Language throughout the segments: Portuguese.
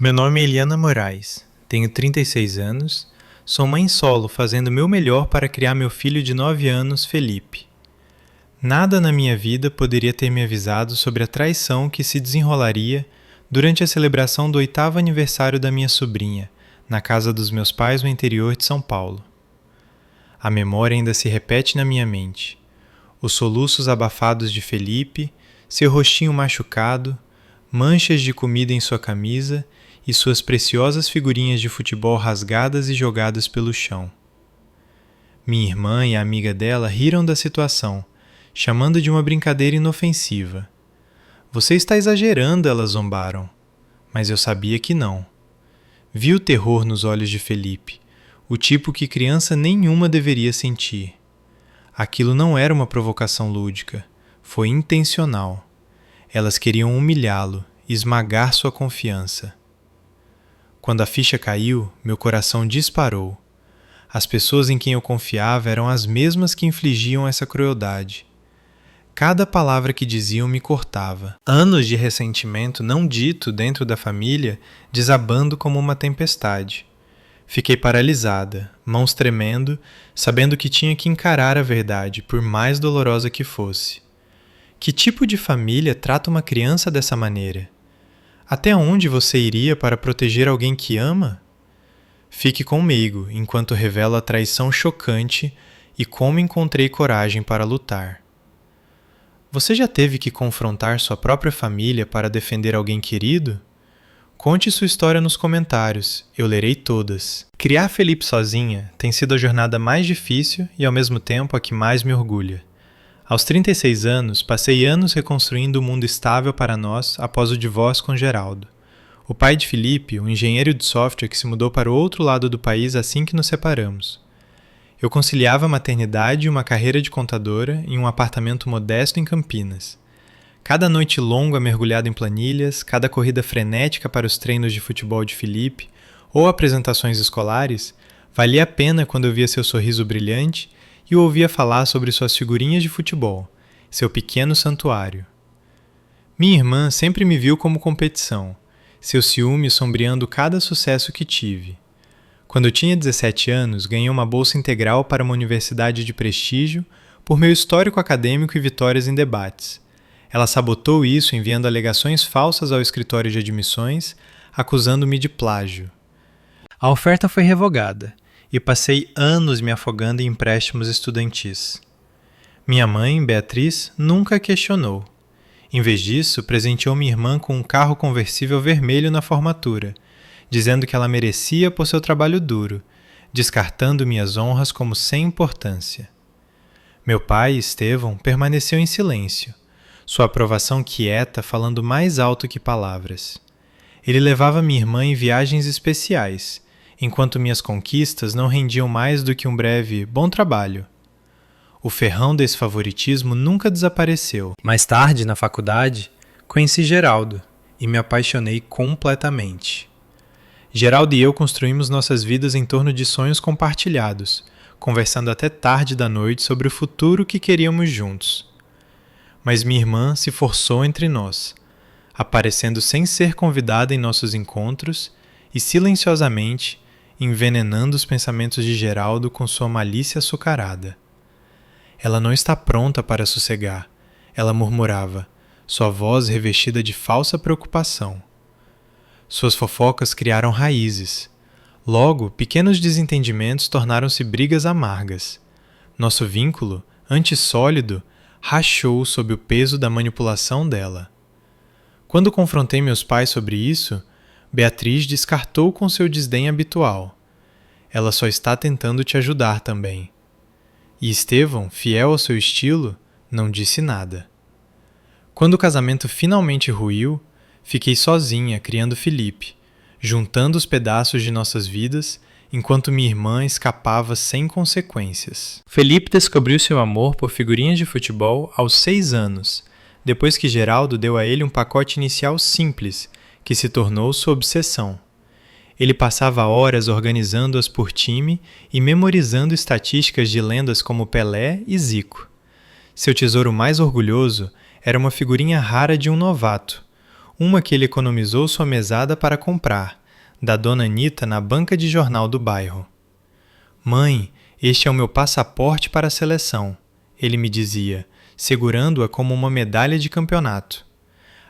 Meu nome é Eliana Moraes, tenho 36 anos, sou mãe solo fazendo o meu melhor para criar meu filho de 9 anos, Felipe. Nada na minha vida poderia ter me avisado sobre a traição que se desenrolaria durante a celebração do 8º aniversário da minha sobrinha, na casa dos meus pais no interior de São Paulo. A memória ainda se repete na minha mente. Os soluços abafados de Felipe, seu rostinho machucado, manchas de comida em sua camisa e suas preciosas figurinhas de futebol rasgadas e jogadas pelo chão. Minha irmã e a amiga dela riram da situação, chamando de uma brincadeira inofensiva. Você está exagerando, elas zombaram. Mas eu sabia que não. Vi o terror nos olhos de Felipe, o tipo que criança nenhuma deveria sentir. Aquilo não era uma provocação lúdica, foi intencional. Elas queriam humilhá-lo, esmagar sua confiança. Quando a ficha caiu, meu coração disparou. As pessoas em quem eu confiava eram as mesmas que infligiam essa crueldade. Cada palavra que diziam me cortava. Anos de ressentimento não dito dentro da família, desabando como uma tempestade. Fiquei paralisada, mãos tremendo, sabendo que tinha que encarar a verdade, por mais dolorosa que fosse. Que tipo de família trata uma criança dessa maneira? Até onde você iria para proteger alguém que ama? Fique comigo enquanto revelo a traição chocante e como encontrei coragem para lutar. Você já teve que confrontar sua própria família para defender alguém querido? Conte sua história nos comentários, eu lerei todas. Criar Felipe sozinha tem sido a jornada mais difícil e ao mesmo tempo a que mais me orgulha. Aos 36 anos, passei anos reconstruindo um mundo estável para nós após o divórcio com Geraldo. O pai de Felipe, um engenheiro de software que se mudou para o outro lado do país assim que nos separamos. Eu conciliava a maternidade e uma carreira de contadora em um apartamento modesto em Campinas. Cada noite longa mergulhada em planilhas, cada corrida frenética para os treinos de futebol de Felipe ou apresentações escolares, valia a pena quando eu via seu sorriso brilhante e o ouvia falar sobre suas figurinhas de futebol, seu pequeno santuário. Minha irmã sempre me viu como competição, seu ciúme sombreando cada sucesso que tive. Quando eu tinha 17 anos, ganhei uma bolsa integral para uma universidade de prestígio por meu histórico acadêmico e vitórias em debates. Ela sabotou isso enviando alegações falsas ao escritório de admissões, acusando-me de plágio. A oferta foi revogada e passei anos me afogando em empréstimos estudantis. Minha mãe, Beatriz, nunca questionou. Em vez disso, presenteou minha irmã com um carro conversível vermelho na formatura, dizendo que ela merecia por seu trabalho duro, descartando minhas honras como sem importância. Meu pai, Estevão, permaneceu em silêncio, sua aprovação quieta falando mais alto que palavras. Ele levava minha irmã em viagens especiais, enquanto minhas conquistas não rendiam mais do que um breve bom trabalho. O ferrão desse favoritismo nunca desapareceu. Mais tarde, na faculdade, conheci Geraldo e me apaixonei completamente. Geraldo e eu construímos nossas vidas em torno de sonhos compartilhados, conversando até tarde da noite sobre o futuro que queríamos juntos. Mas minha irmã se forçou entre nós, aparecendo sem ser convidada em nossos encontros e silenciosamente envenenando os pensamentos de Geraldo com sua malícia açucarada. Ela não está pronta para sossegar, ela murmurava, sua voz revestida de falsa preocupação. Suas fofocas criaram raízes. Logo, pequenos desentendimentos tornaram-se brigas amargas. Nosso vínculo, antes sólido, rachou sob o peso da manipulação dela. Quando confrontei meus pais sobre isso, Beatriz descartou com seu desdém habitual. Ela só está tentando te ajudar também. E Estevão, fiel ao seu estilo, não disse nada. Quando o casamento finalmente ruiu, fiquei sozinha criando Felipe, juntando os pedaços de nossas vidas, enquanto minha irmã escapava sem consequências. Felipe descobriu seu amor por figurinhas de futebol aos 6 anos, depois que Geraldo deu a ele um pacote inicial simples, que se tornou sua obsessão. Ele passava horas organizando-as por time e memorizando estatísticas de lendas como Pelé e Zico. Seu tesouro mais orgulhoso era uma figurinha rara de um novato, uma que ele economizou sua mesada para comprar, da dona Anita na banca de jornal do bairro. Mãe, este é o meu passaporte para a seleção, ele me dizia, segurando-a como uma medalha de campeonato.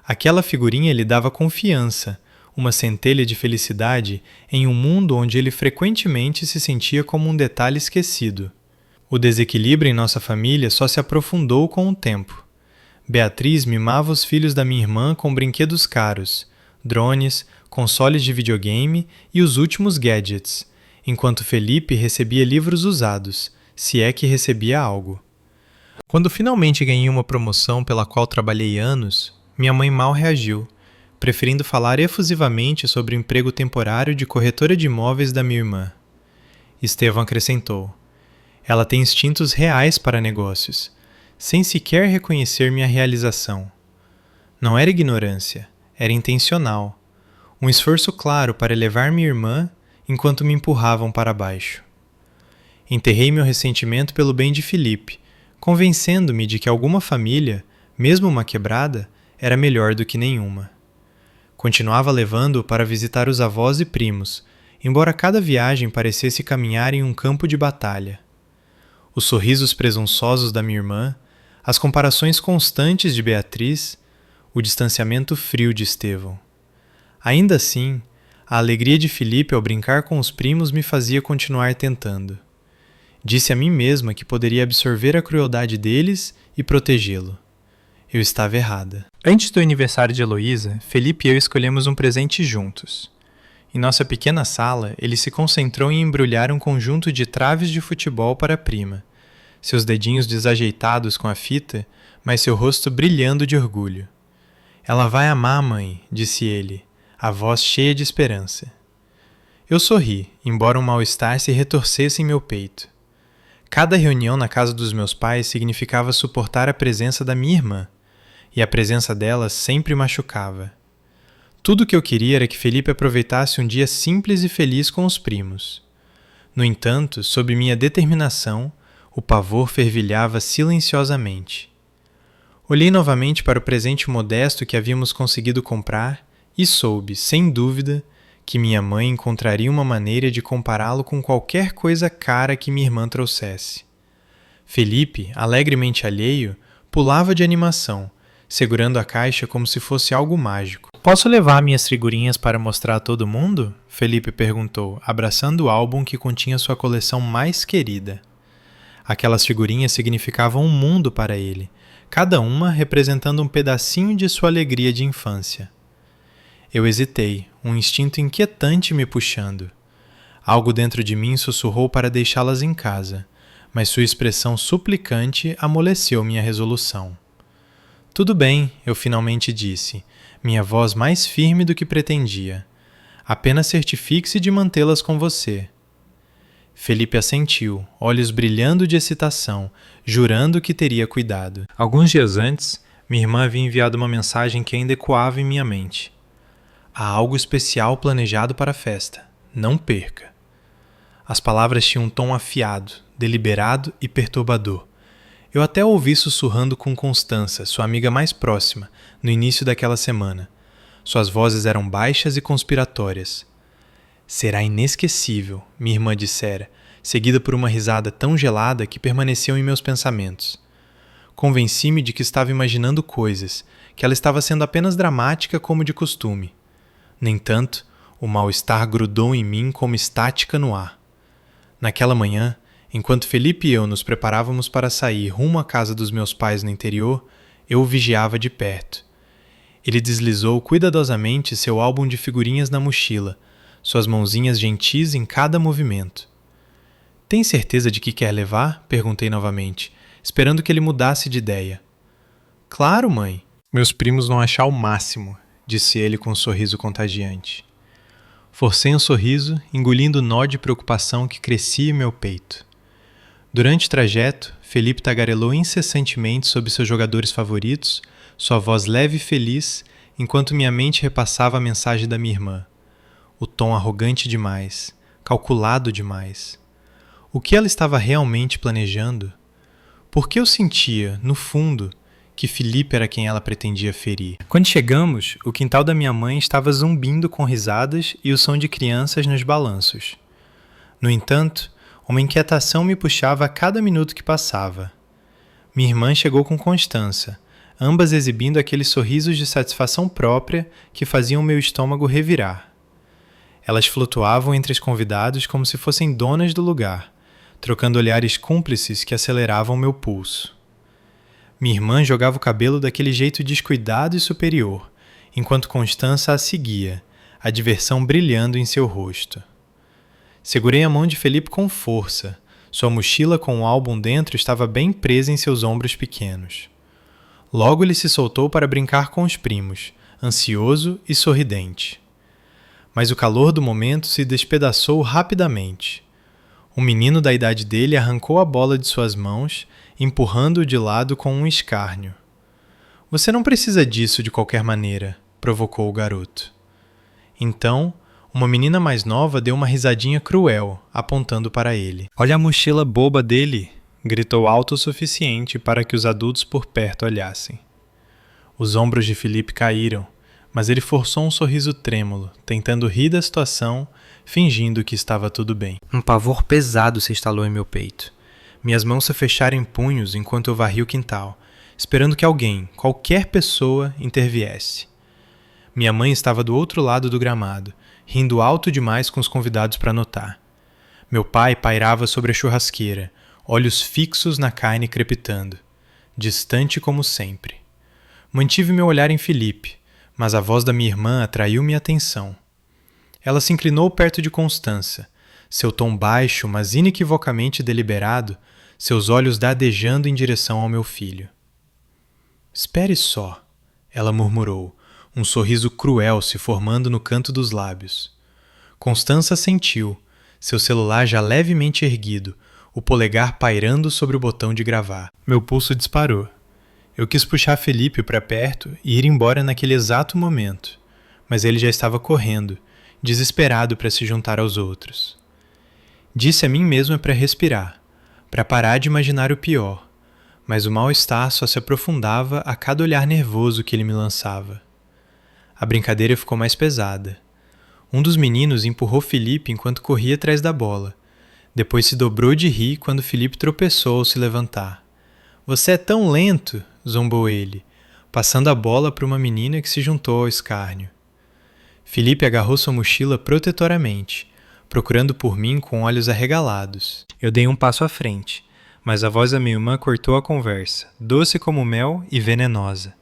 Aquela figurinha lhe dava confiança, uma centelha de felicidade em um mundo onde ele frequentemente se sentia como um detalhe esquecido. O desequilíbrio em nossa família só se aprofundou com o tempo. Beatriz mimava os filhos da minha irmã com brinquedos caros, drones, consoles de videogame e os últimos gadgets, enquanto Felipe recebia livros usados, se é que recebia algo. Quando finalmente ganhei uma promoção pela qual trabalhei anos, minha mãe mal reagiu, preferindo falar efusivamente sobre o emprego temporário de corretora de imóveis da minha irmã. Estevão acrescentou: ela tem instintos reais para negócios, sem sequer reconhecer minha realização. Não era ignorância, era intencional. Um esforço claro para elevar minha irmã enquanto me empurravam para baixo. Enterrei meu ressentimento pelo bem de Felipe, convencendo-me de que alguma família, mesmo uma quebrada, era melhor do que nenhuma. Continuava levando-o para visitar os avós e primos, embora cada viagem parecesse caminhar em um campo de batalha. Os sorrisos presunçosos da minha irmã, as comparações constantes de Beatriz, o distanciamento frio de Estevão. Ainda assim, a alegria de Felipe ao brincar com os primos me fazia continuar tentando. Disse a mim mesma que poderia absorver a crueldade deles e protegê-lo. Eu estava errada. Antes do aniversário de Heloísa, Felipe e eu escolhemos um presente juntos. Em nossa pequena sala, ele se concentrou em embrulhar um conjunto de traves de futebol para a prima, seus dedinhos desajeitados com a fita, mas seu rosto brilhando de orgulho. Ela vai amar, mãe, disse ele, a voz cheia de esperança. Eu sorri, embora um mal-estar se retorcesse em meu peito. Cada reunião na casa dos meus pais significava suportar a presença da minha irmã, e a presença dela sempre machucava. Tudo o que eu queria era que Felipe aproveitasse um dia simples e feliz com os primos. No entanto, sob minha determinação, o pavor fervilhava silenciosamente. Olhei novamente para o presente modesto que havíamos conseguido comprar e soube, sem dúvida, que minha mãe encontraria uma maneira de compará-lo com qualquer coisa cara que minha irmã trouxesse. Felipe, alegremente alheio, pulava de animação, segurando a caixa como se fosse algo mágico. Posso levar minhas figurinhas para mostrar a todo mundo? Felipe perguntou, abraçando o álbum que continha sua coleção mais querida. Aquelas figurinhas significavam um mundo para ele, cada uma representando um pedacinho de sua alegria de infância. Eu hesitei, um instinto inquietante me puxando. Algo dentro de mim sussurrou para deixá-las em casa, mas sua expressão suplicante amoleceu minha resolução. Tudo bem, eu finalmente disse, minha voz mais firme do que pretendia. Apenas certifique-se de mantê-las com você. Felipe assentiu, olhos brilhando de excitação, jurando que teria cuidado. Alguns dias antes, minha irmã havia enviado uma mensagem que ainda ecoava em minha mente. Há algo especial planejado para a festa. Não perca. As palavras tinham um tom afiado, deliberado e perturbador. Eu até ouvi sussurrando com Constança, sua amiga mais próxima, no início daquela semana. Suas vozes eram baixas e conspiratórias. Será inesquecível, minha irmã dissera, seguida por uma risada tão gelada que permaneceu em meus pensamentos. Convenci-me de que estava imaginando coisas, que ela estava sendo apenas dramática como de costume. No entanto, o mal-estar grudou em mim como estática no ar. Naquela manhã, enquanto Felipe e eu nos preparávamos para sair rumo à casa dos meus pais no interior, eu o vigiava de perto. Ele deslizou cuidadosamente seu álbum de figurinhas na mochila, suas mãozinhas gentis em cada movimento. — Tem certeza de que quer levar? Perguntei novamente, esperando que ele mudasse de ideia. — Claro, mãe. Meus primos vão achar o máximo, disse ele com um sorriso contagiante. Forcei um sorriso, engolindo o nó de preocupação que crescia em meu peito. Durante o trajeto, Felipe tagarelou incessantemente sobre seus jogadores favoritos, sua voz leve e feliz, enquanto minha mente repassava a mensagem da minha irmã. O tom arrogante demais, calculado demais. O que ela estava realmente planejando? Por que eu sentia, no fundo, que Felipe era quem ela pretendia ferir. Quando chegamos, o quintal da minha mãe estava zumbindo com risadas e o som de crianças nos balanços. No entanto, uma inquietação me puxava a cada minuto que passava. Minha irmã chegou com Constança, ambas exibindo aqueles sorrisos de satisfação própria que faziam meu estômago revirar. Elas flutuavam entre os convidados como se fossem donas do lugar, trocando olhares cúmplices que aceleravam meu pulso. Minha irmã jogava o cabelo daquele jeito descuidado e superior, enquanto Constança a seguia, a diversão brilhando em seu rosto. Segurei a mão de Felipe com força. Sua mochila com um álbum dentro estava bem presa em seus ombros pequenos. Logo ele se soltou para brincar com os primos, ansioso e sorridente. Mas o calor do momento se despedaçou rapidamente. Um menino da idade dele arrancou a bola de suas mãos, empurrando-o de lado com um escárnio. "Você não precisa disso de qualquer maneira", provocou o garoto. Então, uma menina mais nova deu uma risadinha cruel, apontando para ele. "Olha a mochila boba dele", gritou alto o suficiente para que os adultos por perto olhassem. Os ombros de Felipe caíram, mas ele forçou um sorriso trêmulo, tentando rir da situação, fingindo que estava tudo bem. Um pavor pesado se instalou em meu peito. Minhas mãos se fecharam em punhos enquanto eu varri o quintal, esperando que alguém, qualquer pessoa, interviesse. Minha mãe estava do outro lado do gramado, rindo alto demais com os convidados para notar. Meu pai pairava sobre a churrasqueira, olhos fixos na carne crepitando, distante como sempre. Mantive meu olhar em Felipe, mas a voz da minha irmã atraiu minha atenção. Ela se inclinou perto de Constança, seu tom baixo, mas inequivocamente deliberado, seus olhos dardejando em direção ao meu filho. "Espere só", ela murmurou, um sorriso cruel se formando no canto dos lábios. Constança sentiu, seu celular já levemente erguido, o polegar pairando sobre o botão de gravar. Meu pulso disparou. Eu quis puxar Felipe para perto e ir embora naquele exato momento, mas ele já estava correndo, desesperado para se juntar aos outros. Disse a mim mesma para respirar, para parar de imaginar o pior, mas o mal-estar só se aprofundava a cada olhar nervoso que ele me lançava. A brincadeira ficou mais pesada. Um dos meninos empurrou Felipe enquanto corria atrás da bola. Depois se dobrou de rir quando Felipe tropeçou ao se levantar. "Você é tão lento", zombou ele, passando a bola para uma menina que se juntou ao escárnio. Felipe agarrou sua mochila protetoramente, procurando por mim com olhos arregalados. Eu dei um passo à frente, mas a voz da minha irmã cortou a conversa, doce como mel e venenosa.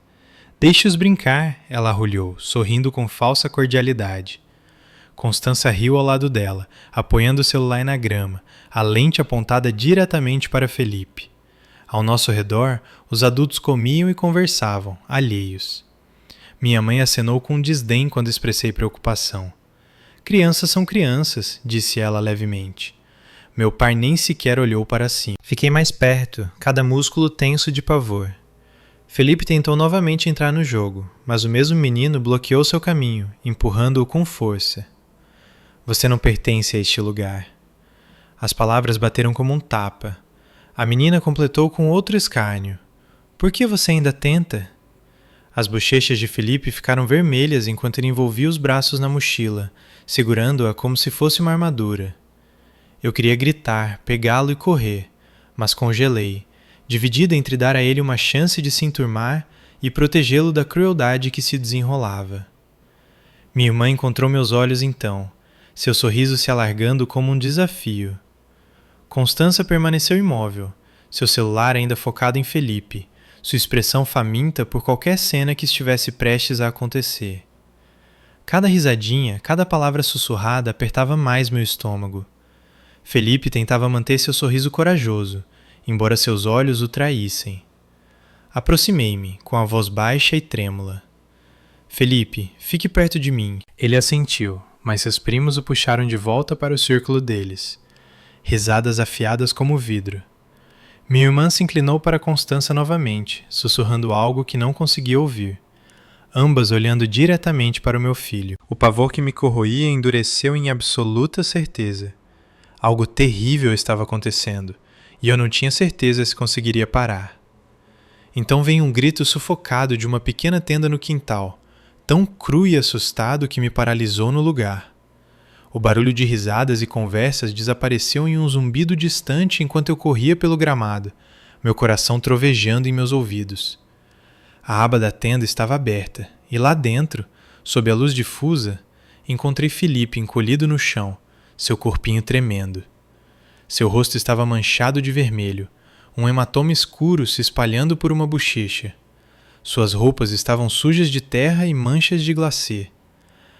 "Deixe-os brincar", ela arrulhou, sorrindo com falsa cordialidade. Constança riu ao lado dela, apoiando o celular na grama, a lente apontada diretamente para Felipe. Ao nosso redor, os adultos comiam e conversavam, alheios. Minha mãe acenou com desdém quando expressei preocupação. "Crianças são crianças", disse ela levemente. Meu pai nem sequer olhou para cima. Fiquei mais perto, cada músculo tenso de pavor. Felipe tentou novamente entrar no jogo, mas o mesmo menino bloqueou seu caminho, empurrando-o com força. "Você não pertence a este lugar." As palavras bateram como um tapa. A menina completou com outro escárnio. "Por que você ainda tenta?" As bochechas de Felipe ficaram vermelhas enquanto ele envolvia os braços na mochila, segurando-a como se fosse uma armadura. Eu queria gritar, pegá-lo e correr, mas congelei, dividida entre dar a ele uma chance de se enturmar e protegê-lo da crueldade que se desenrolava. Minha irmã encontrou meus olhos então, seu sorriso se alargando como um desafio. Constança permaneceu imóvel, seu celular ainda focado em Felipe, sua expressão faminta por qualquer cena que estivesse prestes a acontecer. Cada risadinha, cada palavra sussurrada apertava mais meu estômago. Felipe tentava manter seu sorriso corajoso, embora seus olhos o traíssem. Aproximei-me, com a voz baixa e trêmula. "Felipe, fique perto de mim." Ele assentiu, mas seus primos o puxaram de volta para o círculo deles. Risadas afiadas como vidro. Minha irmã se inclinou para Constança novamente, sussurrando algo que não conseguia ouvir. Ambas olhando diretamente para o meu filho. O pavor que me corroía endureceu em absoluta certeza. Algo terrível estava acontecendo, e eu não tinha certeza se conseguiria parar. Então veio um grito sufocado de uma pequena tenda no quintal, tão cru e assustado que me paralisou no lugar. O barulho de risadas e conversas desapareceu em um zumbido distante enquanto eu corria pelo gramado, meu coração trovejando em meus ouvidos. A aba da tenda estava aberta, e lá dentro, sob a luz difusa, encontrei Felipe encolhido no chão, seu corpinho tremendo. Seu rosto estava manchado de vermelho, um hematoma escuro se espalhando por uma bochecha. Suas roupas estavam sujas de terra e manchas de glacê.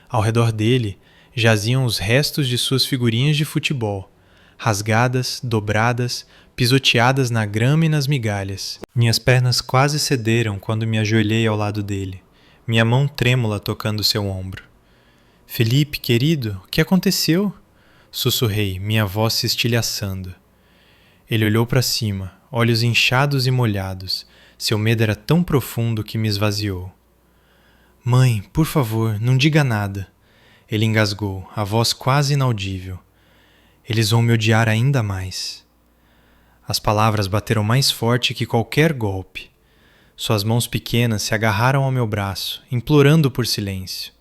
Ao redor dele, jaziam os restos de suas figurinhas de futebol, rasgadas, dobradas, pisoteadas na grama e nas migalhas. Minhas pernas quase cederam quando me ajoelhei ao lado dele, minha mão trêmula tocando seu ombro. Felipe, querido, o que aconteceu? Sussurrei, minha voz se estilhaçando. Ele olhou para cima, olhos inchados e molhados. Seu medo era tão profundo que me esvaziou. Mãe, por favor, não diga nada. Ele engasgou, a voz quase inaudível. Eles vão me odiar ainda mais. As palavras bateram mais forte que qualquer golpe. Suas mãos pequenas se agarraram ao meu braço, implorando por silêncio.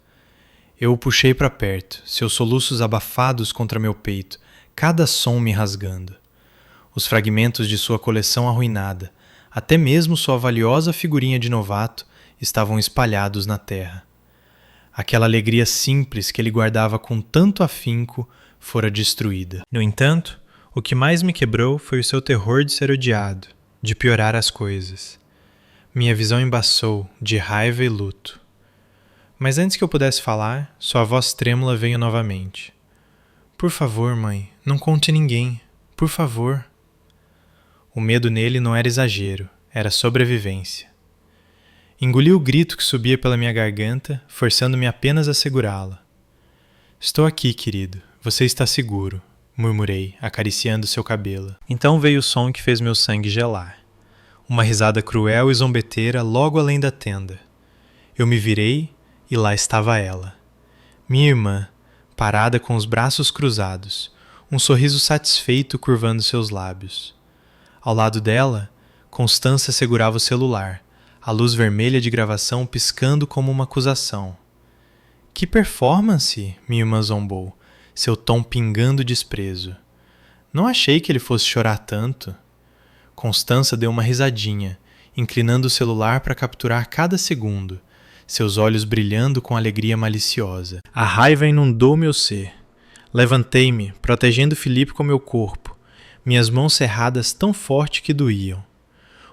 Eu o puxei para perto, seus soluços abafados contra meu peito, cada som me rasgando. Os fragmentos de sua coleção arruinada, até mesmo sua valiosa figurinha de novato, estavam espalhados na terra. Aquela alegria simples que ele guardava com tanto afinco fora destruída. No entanto, o que mais me quebrou foi o seu terror de ser odiado, de piorar as coisas. Minha visão embaçou, de raiva e luto. Mas antes que eu pudesse falar, sua voz trêmula veio novamente. Por favor, mãe, não conte ninguém. Por favor. O medo nele não era exagero, era sobrevivência. Engoli o grito que subia pela minha garganta, forçando-me apenas a segurá-la. Estou aqui, querido. Você está seguro, murmurei, acariciando seu cabelo. Então veio o som que fez meu sangue gelar. Uma risada cruel e zombeteira logo além da tenda. Eu me virei e lá estava ela. Minha irmã, parada com os braços cruzados, um sorriso satisfeito curvando seus lábios. Ao lado dela, Constância segurava o celular, a luz vermelha de gravação piscando como uma acusação. Que performance! Minha irmã zombou, seu tom pingando desprezo. Não achei que ele fosse chorar tanto. Constância deu uma risadinha, inclinando o celular para capturar cada segundo, seus olhos brilhando com alegria maliciosa. A raiva inundou meu ser. Levantei-me, protegendo Felipe com meu corpo, minhas mãos cerradas tão forte que doíam.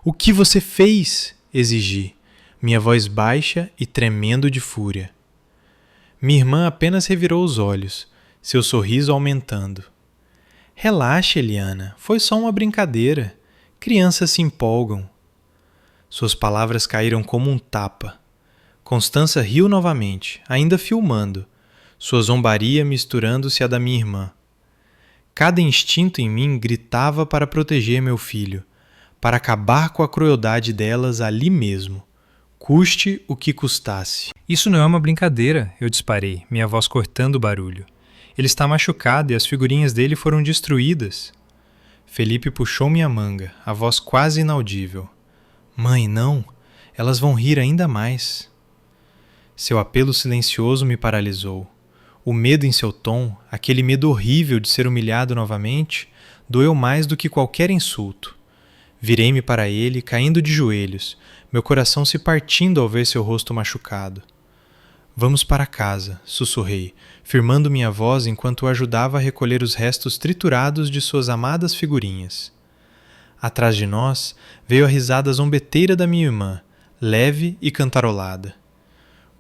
O que você fez? Exigi, minha voz baixa e tremendo de fúria. Minha irmã apenas revirou os olhos, seu sorriso aumentando. Relaxa, Eliana, foi só uma brincadeira. Crianças se empolgam. Suas palavras caíram como um tapa. Constância riu novamente, ainda filmando, sua zombaria misturando-se à da minha irmã. Cada instinto em mim gritava para proteger meu filho, para acabar com a crueldade delas ali mesmo, custe o que custasse. Isso não é uma brincadeira, eu disparei, minha voz cortando o barulho. Ele está machucado e as figurinhas dele foram destruídas. Felipe puxou minha manga, a voz quase inaudível. Mãe, não, elas vão rir ainda mais. Seu apelo silencioso me paralisou. O medo em seu tom, aquele medo horrível de ser humilhado novamente, doeu mais do que qualquer insulto. Virei-me para ele, caindo de joelhos, meu coração se partindo ao ver seu rosto machucado. Vamos para casa, sussurrei, firmando minha voz enquanto o ajudava a recolher os restos triturados de suas amadas figurinhas. Atrás de nós veio a risada zombeteira da minha irmã, leve e cantarolada.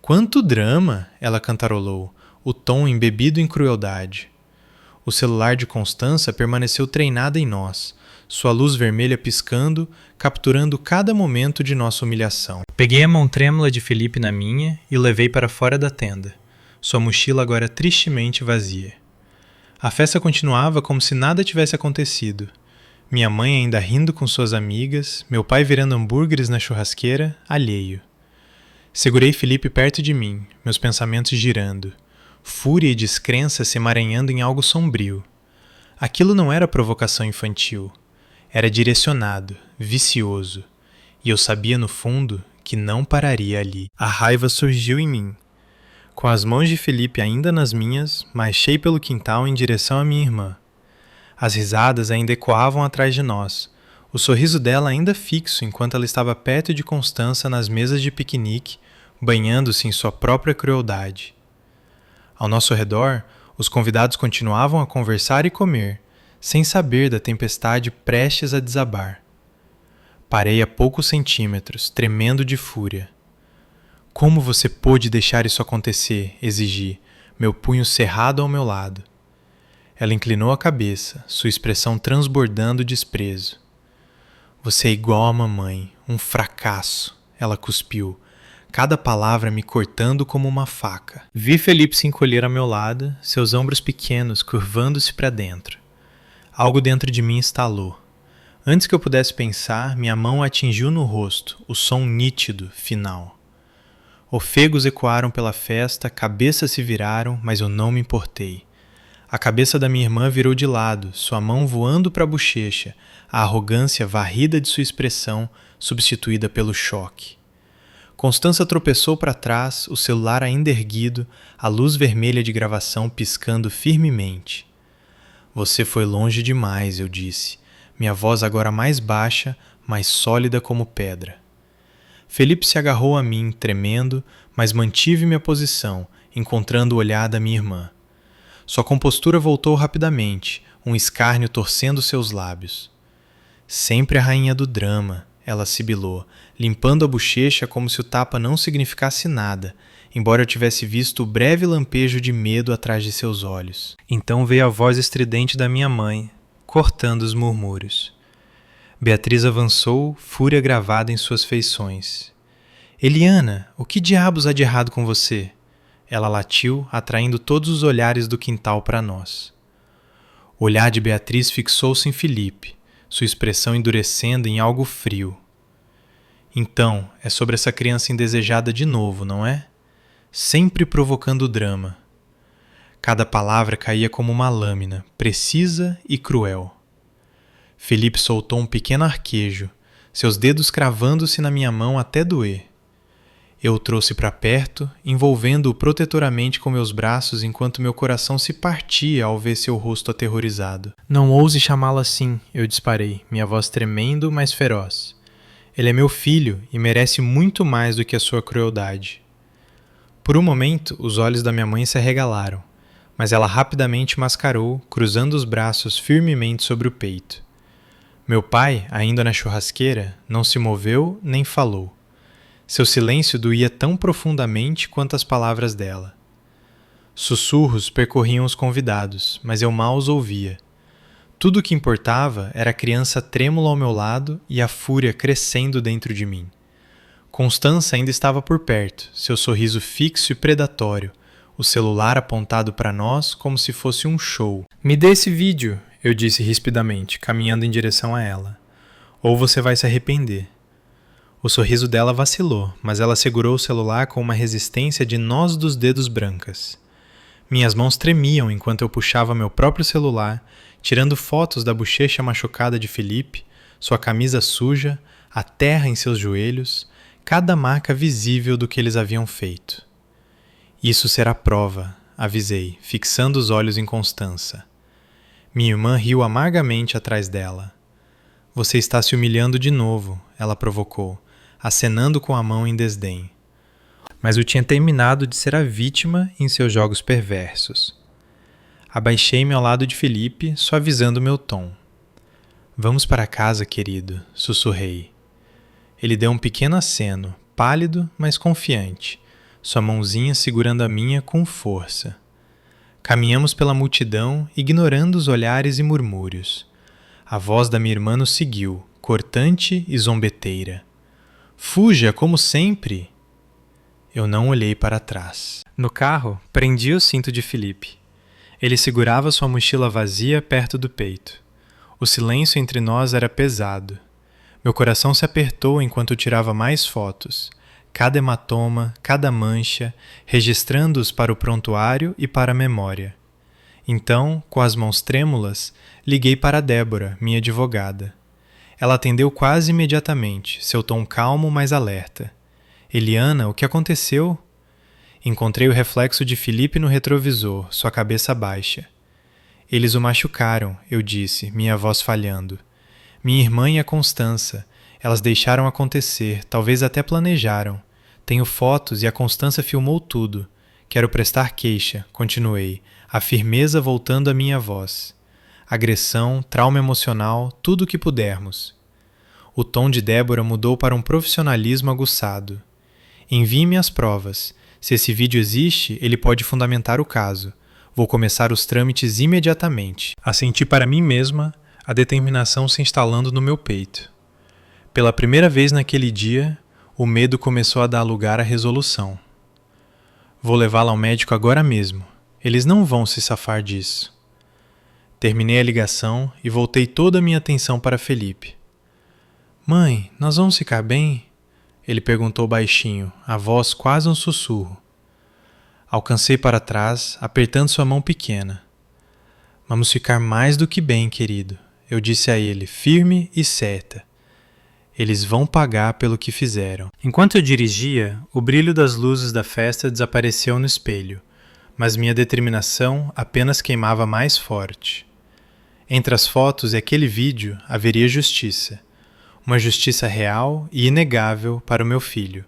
Quanto drama! Ela cantarolou, o tom embebido em crueldade. O celular de Constância permaneceu treinado em nós, sua luz vermelha piscando, capturando cada momento de nossa humilhação. Peguei a mão trêmula de Felipe na minha e o levei para fora da tenda, sua mochila agora tristemente vazia. A festa continuava como se nada tivesse acontecido. Minha mãe ainda rindo com suas amigas, meu pai virando hambúrgueres na churrasqueira, alheio. Segurei Felipe perto de mim, meus pensamentos girando. Fúria e descrença se emaranhando em algo sombrio. Aquilo não era provocação infantil. Era direcionado, vicioso. e eu sabia no fundo que não pararia ali. A raiva surgiu em mim. Com as mãos de Felipe ainda nas minhas, marchei pelo quintal em direção à minha irmã. As risadas ainda ecoavam atrás de nós, o sorriso dela ainda fixo enquanto ela estava perto de Constança nas mesas de piquenique, banhando-se em sua própria crueldade. Ao nosso redor, os convidados continuavam a conversar e comer, sem saber da tempestade prestes a desabar. Parei a poucos centímetros, tremendo de fúria. Como você pôde deixar isso acontecer? Exigi, meu punho cerrado ao meu lado. Ela inclinou a cabeça, sua expressão transbordando desprezo. Você é igual à mamãe, um fracasso, ela cuspiu, cada palavra me cortando como uma faca. Vi Felipe se encolher ao meu lado, seus ombros pequenos curvando-se para dentro. Algo dentro de mim estalou. Antes que eu pudesse pensar, minha mão atingiu no rosto, o som nítido, final. Ofegos ecoaram pela festa, cabeças se viraram, mas eu não me importei. A cabeça da minha irmã virou de lado, sua mão voando para a bochecha, a arrogância varrida de sua expressão, substituída pelo choque. Constança tropeçou para trás, o celular ainda erguido, a luz vermelha de gravação piscando firmemente. Você foi longe demais, eu disse, minha voz agora mais baixa, mais sólida como pedra. Felipe se agarrou a mim, tremendo, mas mantive minha posição, encontrando o olhar da minha irmã. Sua compostura voltou rapidamente, um escárnio torcendo seus lábios. Sempre a rainha do drama, ela sibilou, limpando a bochecha como se o tapa não significasse nada, embora eu tivesse visto o breve lampejo de medo atrás de seus olhos. Então veio a voz estridente da minha mãe, cortando os murmúrios. Beatriz avançou, fúria gravada em suas feições. Eliana, o que diabos há de errado com você? Ela latiu, atraindo todos os olhares do quintal para nós. O olhar de Beatriz fixou-se em Felipe, sua expressão endurecendo em algo frio. Então, é sobre essa criança indesejada de novo, não é? Sempre provocando drama. Cada palavra caía como uma lâmina, precisa e cruel. Felipe soltou um pequeno arquejo, seus dedos cravando-se na minha mão até doer. Eu o trouxe para perto, envolvendo-o protetoramente com meus braços enquanto meu coração se partia ao ver seu rosto aterrorizado. Não ouse chamá-lo assim, eu disparei, minha voz tremendo, mas feroz. Ele é meu filho e merece muito mais do que a sua crueldade. Por um momento, os olhos da minha mãe se arregalaram, mas ela rapidamente mascarou, cruzando os braços firmemente sobre o peito. Meu pai, ainda na churrasqueira, não se moveu nem falou. Seu silêncio doía tão profundamente quanto as palavras dela. Sussurros percorriam os convidados, mas eu mal os ouvia. Tudo o que importava era a criança trêmula ao meu lado e a fúria crescendo dentro de mim. Constança ainda estava por perto, seu sorriso fixo e predatório, o celular apontado para nós como se fosse um show. Me dê esse vídeo, eu disse rispidamente, caminhando em direção a ela. Ou você vai se arrepender. O sorriso dela vacilou, mas ela segurou o celular com uma resistência de nós dos dedos brancas. Minhas mãos tremiam enquanto eu puxava meu próprio celular, tirando fotos da bochecha machucada de Felipe, sua camisa suja, a terra em seus joelhos, cada marca visível do que eles haviam feito. Isso será prova, avisei, fixando os olhos em Constança. Minha irmã riu amargamente atrás dela. Você está se humilhando de novo, ela provocou, acenando com a mão em desdém. Mas eu tinha terminado de ser a vítima em seus jogos perversos. Abaixei-me ao lado de Felipe, suavizando meu tom. Vamos para casa, querido, sussurrei. Ele deu um pequeno aceno, pálido, mas confiante, sua mãozinha segurando a minha com força. Caminhamos pela multidão, ignorando os olhares e murmúrios. A voz da minha irmã nos seguiu, cortante e zombeteira. Fuja, como sempre! Eu não olhei para trás. No carro, prendi o cinto de Felipe. Ele segurava sua mochila vazia perto do peito. O silêncio entre nós era pesado. Meu coração se apertou enquanto eu tirava mais fotos, cada hematoma, cada mancha, registrando-os para o prontuário e para a memória. Então, com as mãos trêmulas, liguei para Débora, minha advogada. Ela atendeu quase imediatamente, seu tom calmo, mas alerta. Eliana, o que aconteceu? Encontrei o reflexo de Felipe no retrovisor, sua cabeça baixa. Eles o machucaram, eu disse, minha voz falhando. Minha irmã e a Constança. Elas deixaram acontecer, talvez até planejaram. Tenho fotos e a Constança filmou tudo. Quero prestar queixa, continuei, a firmeza voltando à minha voz. Agressão, trauma emocional, tudo o que pudermos. O tom de Débora mudou para um profissionalismo aguçado. Envie-me as provas. Se esse vídeo existe, ele pode fundamentar o caso. Vou começar os trâmites imediatamente. Assenti para mim mesma, a determinação se instalando no meu peito. Pela primeira vez naquele dia, o medo começou a dar lugar à resolução. Vou levá-la ao médico agora mesmo. Eles não vão se safar disso. Terminei a ligação e voltei toda a minha atenção para Felipe. Mãe, nós vamos ficar bem? Ele perguntou baixinho, a voz quase um sussurro. Alcancei para trás, apertando sua mão pequena. Vamos ficar mais do que bem, querido, eu disse a ele, firme e certa. Eles vão pagar pelo que fizeram. Enquanto eu dirigia, o brilho das luzes da festa desapareceu no espelho, mas minha determinação apenas queimava mais forte. Entre as fotos e aquele vídeo haveria justiça. Uma justiça real e inegável para o meu filho.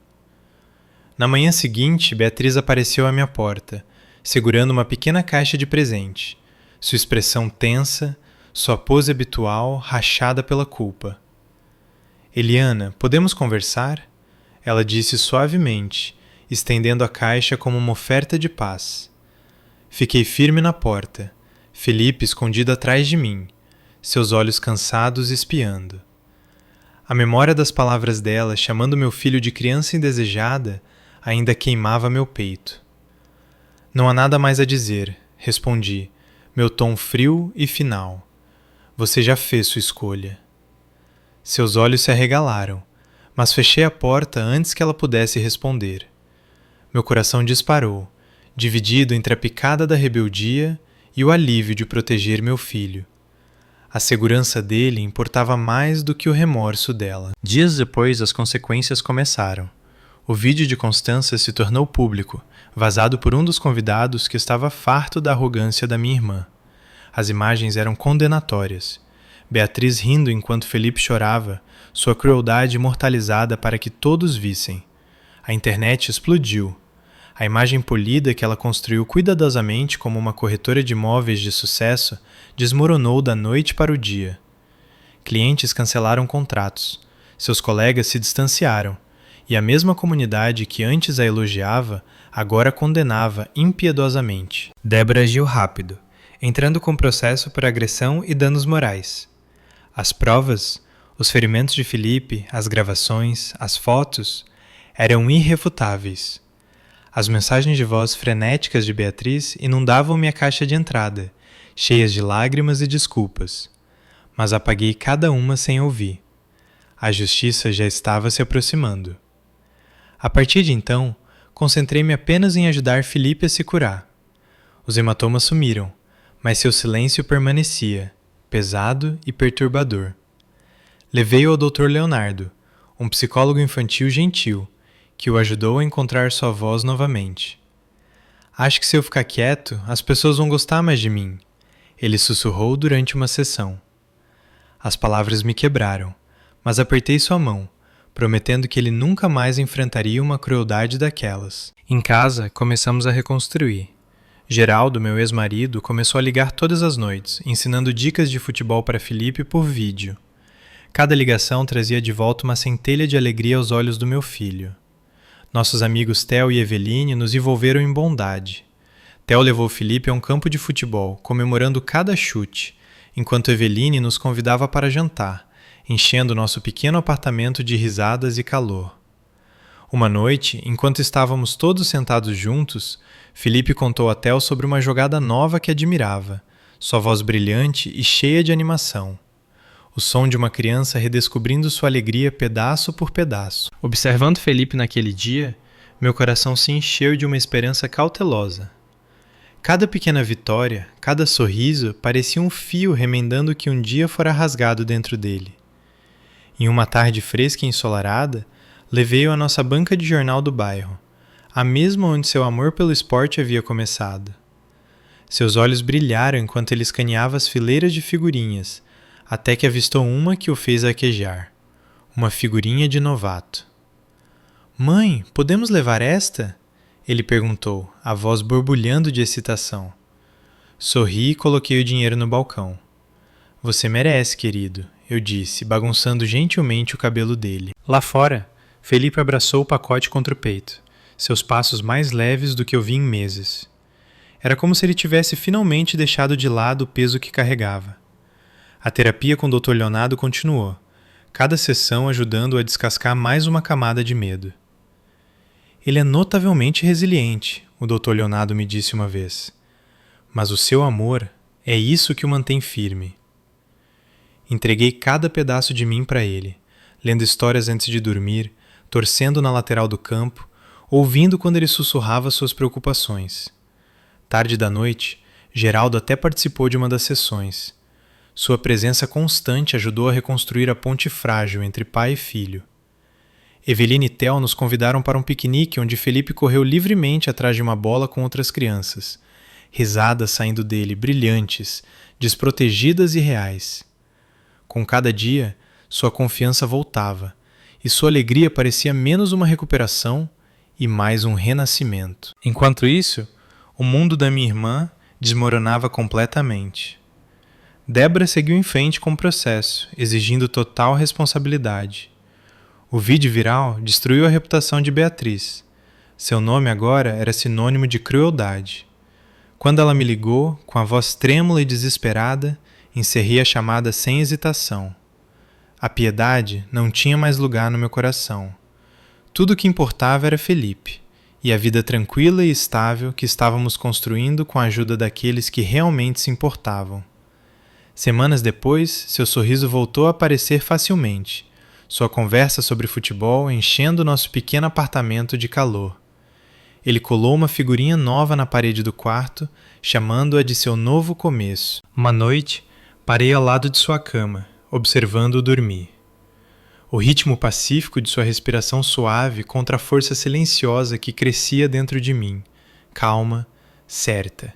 Na manhã seguinte, Beatriz apareceu à minha porta, segurando uma pequena caixa de presente, sua expressão tensa, sua pose habitual rachada pela culpa. Eliana, podemos conversar? Ela disse suavemente, estendendo a caixa como uma oferta de paz. Fiquei firme na porta, Felipe escondido atrás de mim, seus olhos cansados espiando. A memória das palavras dela, chamando meu filho de criança indesejada, ainda queimava meu peito. Não há nada mais a dizer, respondi, meu tom frio e final. Você já fez sua escolha. Seus olhos se arregalaram, mas fechei a porta antes que ela pudesse responder. Meu coração disparou, dividido entre a picada da rebeldia e o alívio de proteger meu filho. A segurança dele importava mais do que o remorso dela. Dias depois, as consequências começaram. O vídeo de Constança se tornou público, vazado por um dos convidados que estava farto da arrogância da minha irmã. As imagens eram condenatórias. Beatriz rindo enquanto Felipe chorava, sua crueldade imortalizada para que todos vissem. A internet explodiu. A imagem polida que ela construiu cuidadosamente como uma corretora de imóveis de sucesso desmoronou da noite para o dia. Clientes cancelaram contratos, seus colegas se distanciaram, e a mesma comunidade que antes a elogiava, agora condenava impiedosamente. Débora agiu rápido, entrando com processo por agressão e danos morais. As provas, os ferimentos de Felipe, as gravações, as fotos, eram irrefutáveis. As mensagens de voz frenéticas de Beatriz inundavam minha caixa de entrada, cheias de lágrimas e desculpas. Mas apaguei cada uma sem ouvir. A justiça já estava se aproximando. A partir de então, concentrei-me apenas em ajudar Felipe a se curar. Os hematomas sumiram, mas seu silêncio permanecia, pesado e perturbador. Levei-o ao Dr. Leonardo, um psicólogo infantil gentil, que o ajudou a encontrar sua voz novamente. Acho que se eu ficar quieto, as pessoas vão gostar mais de mim, ele sussurrou durante uma sessão. As palavras me quebraram, mas apertei sua mão, prometendo que ele nunca mais enfrentaria uma crueldade daquelas. Em casa, começamos a reconstruir. Geraldo, meu ex-marido, começou a ligar todas as noites, ensinando dicas de futebol para Felipe por vídeo. Cada ligação trazia de volta uma centelha de alegria aos olhos do meu filho. Nossos amigos Theo e Eveline nos envolveram em bondade. Theo levou Felipe a um campo de futebol, comemorando cada chute, enquanto Eveline nos convidava para jantar, enchendo nosso pequeno apartamento de risadas e calor. Uma noite, enquanto estávamos todos sentados juntos, Felipe contou a Theo sobre uma jogada nova que admirava, sua voz brilhante e cheia de animação. O som de uma criança redescobrindo sua alegria pedaço por pedaço. Observando Felipe naquele dia, meu coração se encheu de uma esperança cautelosa. Cada pequena vitória, cada sorriso parecia um fio remendando o que um dia fora rasgado dentro dele. Em uma tarde fresca e ensolarada, levei-o à nossa banca de jornal do bairro, a mesma onde seu amor pelo esporte havia começado. Seus olhos brilharam enquanto ele escaneava as fileiras de figurinhas, até que avistou uma que o fez arquejar. Uma figurinha de novato. "Mãe, podemos levar esta?" ele perguntou, a voz borbulhando de excitação. Sorri e coloquei o dinheiro no balcão. "Você merece, querido", eu disse, bagunçando gentilmente o cabelo dele. Lá fora, Felipe abraçou o pacote contra o peito, seus passos mais leves do que eu vi em meses. Era como se ele tivesse finalmente deixado de lado o peso que carregava. A terapia com o Dr. Leonardo continuou, cada sessão ajudando-o a descascar mais uma camada de medo. "Ele é notavelmente resiliente", o Dr. Leonardo me disse uma vez. "Mas o seu amor é isso que o mantém firme." Entreguei cada pedaço de mim para ele, lendo histórias antes de dormir, torcendo na lateral do campo, ouvindo quando ele sussurrava suas preocupações. Tarde da noite, Geraldo até participou de uma das sessões. Sua presença constante ajudou a reconstruir a ponte frágil entre pai e filho. Evelina e Theo nos convidaram para um piquenique onde Felipe correu livremente atrás de uma bola com outras crianças, risadas saindo dele, brilhantes, desprotegidas e reais. Com cada dia, sua confiança voltava, e sua alegria parecia menos uma recuperação e mais um renascimento. Enquanto isso, o mundo da minha irmã desmoronava completamente. Débora seguiu em frente com o processo, exigindo total responsabilidade. O vídeo viral destruiu a reputação de Beatriz. Seu nome agora era sinônimo de crueldade. Quando ela me ligou, com a voz trêmula e desesperada, encerrei a chamada sem hesitação. A piedade não tinha mais lugar no meu coração. Tudo o que importava era Felipe, e a vida tranquila e estável que estávamos construindo com a ajuda daqueles que realmente se importavam. Semanas depois, seu sorriso voltou a aparecer facilmente, sua conversa sobre futebol enchendo nosso pequeno apartamento de calor. Ele colou uma figurinha nova na parede do quarto, chamando-a de seu novo começo. Uma noite, parei ao lado de sua cama, observando-o dormir. O ritmo pacífico de sua respiração suave contra a força silenciosa que crescia dentro de mim, calma, certa.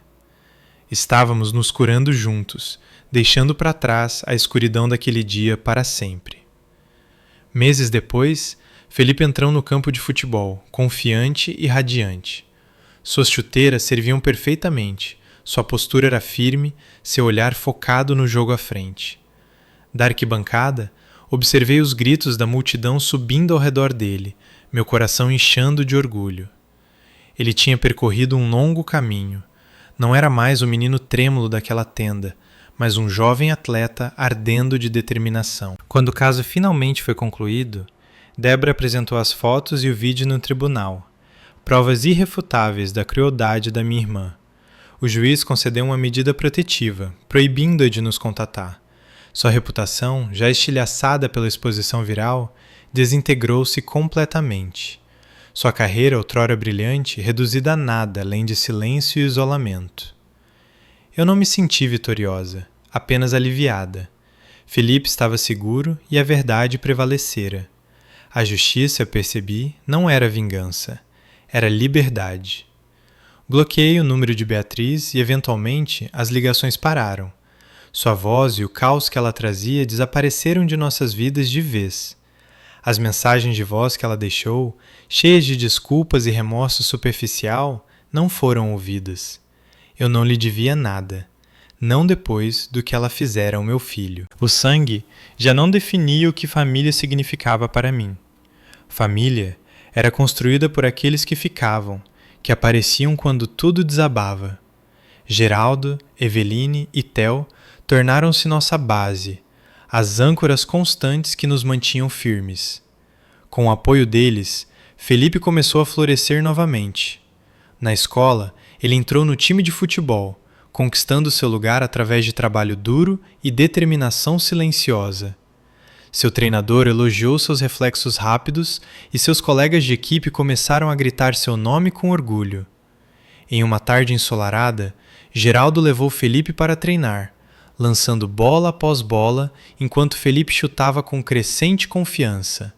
Estávamos nos curando juntos, deixando para trás a escuridão daquele dia para sempre. Meses depois, Felipe entrou no campo de futebol, confiante e radiante. Suas chuteiras serviam perfeitamente, sua postura era firme, seu olhar focado no jogo à frente. Da arquibancada, observei os gritos da multidão subindo ao redor dele, meu coração inchando de orgulho. Ele tinha percorrido um longo caminho. Não era mais o menino trêmulo daquela tenda, mas um jovem atleta ardendo de determinação. Quando o caso finalmente foi concluído, Débora apresentou as fotos e o vídeo no tribunal, provas irrefutáveis da crueldade da minha irmã. O juiz concedeu uma medida protetiva, proibindo-a de nos contatar. Sua reputação, já estilhaçada pela exposição viral, desintegrou-se completamente. Sua carreira, outrora brilhante, reduzida a nada além de silêncio e isolamento. Eu não me senti vitoriosa, apenas aliviada. Felipe estava seguro e a verdade prevalecera. A justiça, percebi, não era vingança, era liberdade. Bloqueei o número de Beatriz e, eventualmente, as ligações pararam. Sua voz e o caos que ela trazia desapareceram de nossas vidas de vez. As mensagens de voz que ela deixou, cheias de desculpas e remorso superficial, não foram ouvidas. Eu não lhe devia nada, não depois do que ela fizera ao meu filho. O sangue já não definia o que família significava para mim. Família era construída por aqueles que ficavam, que apareciam quando tudo desabava. Geraldo, Eveline e Theo tornaram-se nossa base, as âncoras constantes que nos mantinham firmes. Com o apoio deles, Felipe começou a florescer novamente. Na escola, ele entrou no time de futebol, conquistando seu lugar através de trabalho duro e determinação silenciosa. Seu treinador elogiou seus reflexos rápidos e seus colegas de equipe começaram a gritar seu nome com orgulho. Em uma tarde ensolarada, Geraldo levou Felipe para treinar, lançando bola após bola, enquanto Felipe chutava com crescente confiança.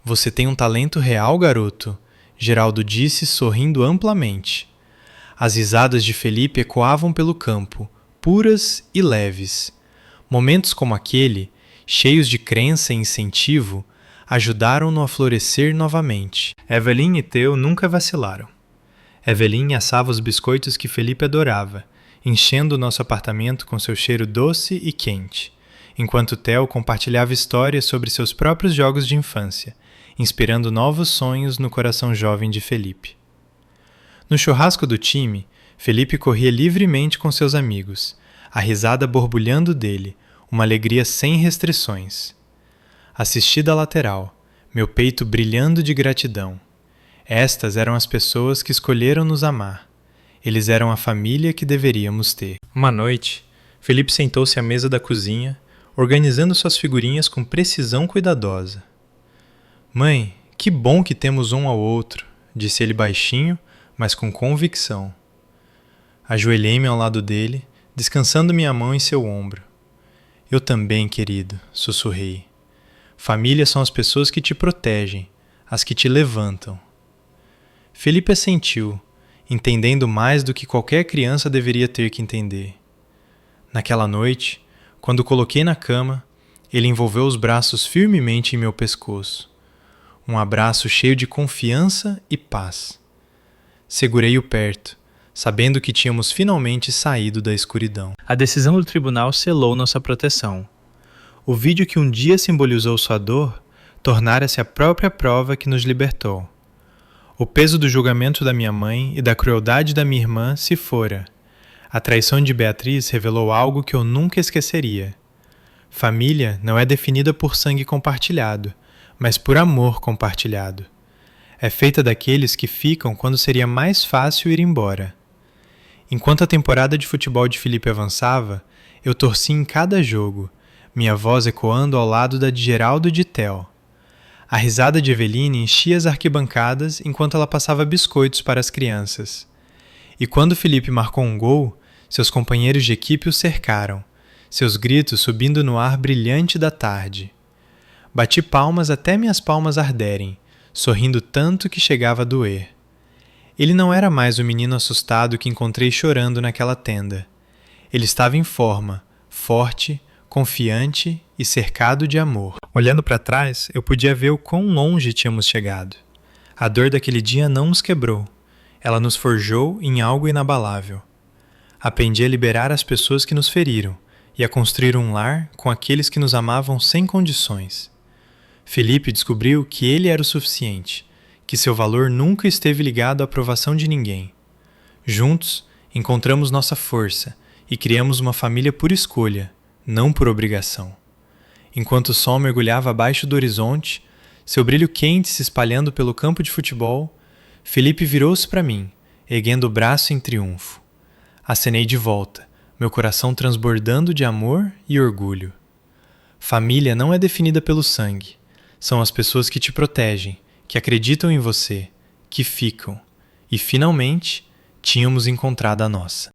Você tem um talento real, garoto, Geraldo disse, sorrindo amplamente. As risadas de Felipe ecoavam pelo campo, puras e leves. Momentos como aquele, cheios de crença e incentivo, ajudaram-no a florescer novamente. Evelyn e Theo nunca vacilaram. Evelyn assava os biscoitos que Felipe adorava, enchendo o nosso apartamento com seu cheiro doce e quente, enquanto Theo compartilhava histórias sobre seus próprios jogos de infância, inspirando novos sonhos no coração jovem de Felipe. No churrasco do time, Felipe corria livremente com seus amigos, a risada borbulhando dele, uma alegria sem restrições. Assisti da lateral, meu peito brilhando de gratidão. Estas eram as pessoas que escolheram nos amar. Eles eram a família que deveríamos ter. Uma noite, Felipe sentou-se à mesa da cozinha, organizando suas figurinhas com precisão cuidadosa. Mãe, que bom que temos um ao outro, disse ele baixinho, mas com convicção. Ajoelhei-me ao lado dele, descansando minha mão em seu ombro. Eu também, querido, sussurrei. Família são as pessoas que te protegem, as que te levantam. Felipe assentiu, entendendo mais do que qualquer criança deveria ter que entender. Naquela noite, quando o coloquei na cama, ele envolveu os braços firmemente em meu pescoço. Um abraço cheio de confiança e paz. Segurei-o perto, sabendo que tínhamos finalmente saído da escuridão. A decisão do tribunal selou nossa proteção. O vídeo que um dia simbolizou sua dor tornara-se a própria prova que nos libertou. O peso do julgamento da minha mãe e da crueldade da minha irmã se fora. A traição de Beatriz revelou algo que eu nunca esqueceria. Família não é definida por sangue compartilhado, mas por amor compartilhado. É feita daqueles que ficam quando seria mais fácil ir embora. Enquanto a temporada de futebol de Felipe avançava, eu torci em cada jogo, minha voz ecoando ao lado da de Geraldo e de Theo. A risada de Eveline enchia as arquibancadas enquanto ela passava biscoitos para as crianças. E quando Felipe marcou um gol, seus companheiros de equipe o cercaram, seus gritos subindo no ar brilhante da tarde. Bati palmas até minhas palmas arderem, sorrindo tanto que chegava a doer. Ele não era mais o menino assustado que encontrei chorando naquela tenda. Ele estava em forma, forte, confiante e cercado de amor. Olhando para trás, eu podia ver o quão longe tínhamos chegado. A dor daquele dia não nos quebrou. Ela nos forjou em algo inabalável. Aprendi a liberar as pessoas que nos feriram e a construir um lar com aqueles que nos amavam sem condições. Felipe descobriu que ele era o suficiente, que seu valor nunca esteve ligado à aprovação de ninguém. Juntos, encontramos nossa força e criamos uma família por escolha, não por obrigação. Enquanto o sol mergulhava abaixo do horizonte, seu brilho quente se espalhando pelo campo de futebol, Felipe virou-se para mim, erguendo o braço em triunfo. Acenei de volta, meu coração transbordando de amor e orgulho. Família não é definida pelo sangue. São as pessoas que te protegem, que acreditam em você, que ficam. E, finalmente, tínhamos encontrado a nossa.